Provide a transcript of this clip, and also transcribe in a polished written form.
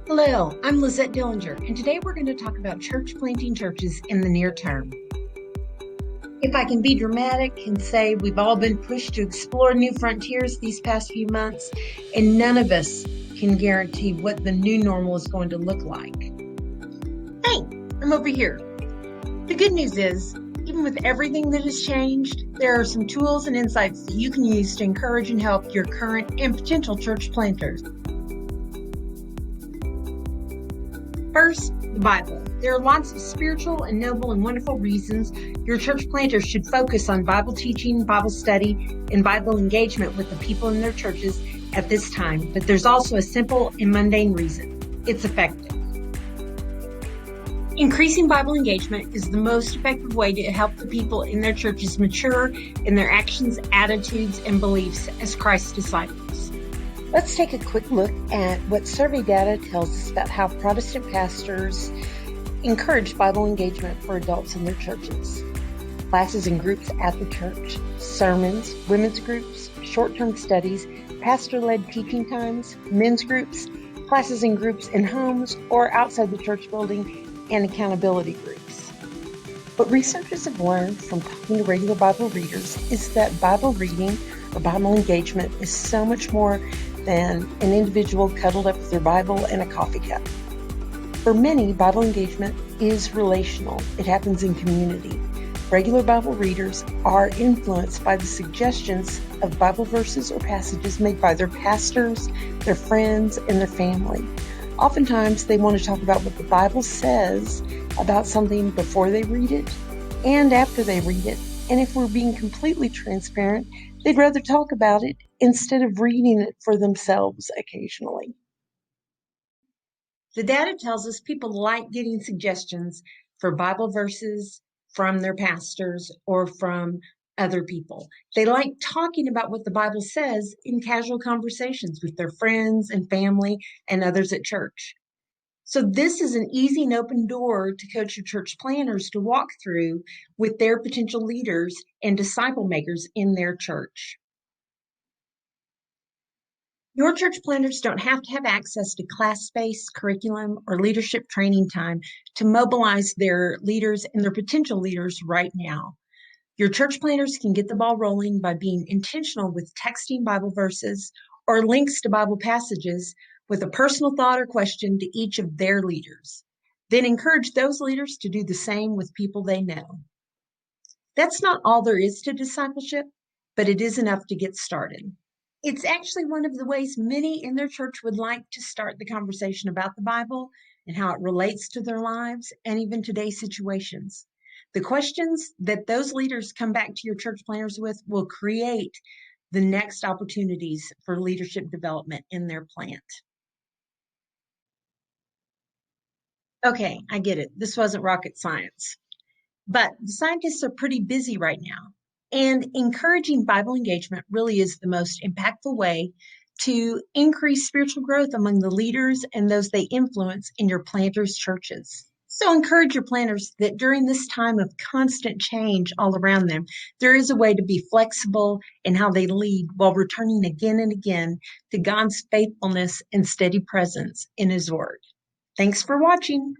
Hello, I'm Lizette Dillinger, and today we're going to talk about church planting churches in the near term. If I can be dramatic and say we've all been pushed to explore new frontiers these past few months, and none of us can guarantee what the new normal is going to look like. Hey, I'm over here. The good news is, even with everything that has changed, there are some tools and insights that you can use to encourage and help your current and potential church planters. First, the Bible. There are lots of spiritual and noble and wonderful reasons your church planters should focus on Bible teaching, Bible study, and Bible engagement with the people in their churches at this time. But there's also a simple and mundane reason. It's effective. Increasing Bible engagement is the most effective way to help the people in their churches mature in their actions, attitudes, and beliefs as Christ's disciples. Let's take a quick look at what survey data tells us about how Protestant pastors encourage Bible engagement for adults in their churches. Classes and groups at the church, sermons, women's groups, short-term studies, pastor-led teaching times, men's groups, classes and groups in homes or outside the church building, and accountability groups. What researchers have learned from talking to regular Bible readers is that Bible reading or Bible engagement is so much more than an individual cuddled up with their Bible and a coffee cup. For many, Bible engagement is relational. It happens in community. Regular Bible readers are influenced by the suggestions of Bible verses or passages made by their pastors, their friends, and their family. Oftentimes, they want to talk about what the Bible says about something before they read it and after they read it. And if we're being completely transparent, they'd rather talk about it instead of reading it for themselves occasionally. The data tells us people like getting suggestions for Bible verses from their pastors or from other people. They like talking about what the Bible says in casual conversations with their friends and family and others at church. So this is an easy and open door to coach your church planners to walk through with their potential leaders and disciple makers in their church. Your church planners don't have to have access to class-based curriculum or leadership training time to mobilize their leaders and their potential leaders right now. Your church planners can get the ball rolling by being intentional with texting Bible verses or links to Bible passages with a personal thought or question to each of their leaders. Then encourage those leaders to do the same with people they know. That's not all there is to discipleship, but it is enough to get started. It's actually one of the ways many in their church would like to start the conversation about the Bible and how it relates to their lives and even today's situations. The questions that those leaders come back to your church planners with will create the next opportunities for leadership development in their plant. Okay, I get it. This wasn't rocket science. But the scientists are pretty busy right now. And encouraging Bible engagement really is the most impactful way to increase spiritual growth among the leaders and those they influence in your planters' churches. So encourage your planters that during this time of constant change all around them, there is a way to be flexible in how they lead while returning again and again to God's faithfulness and steady presence in His Word. Thanks for watching.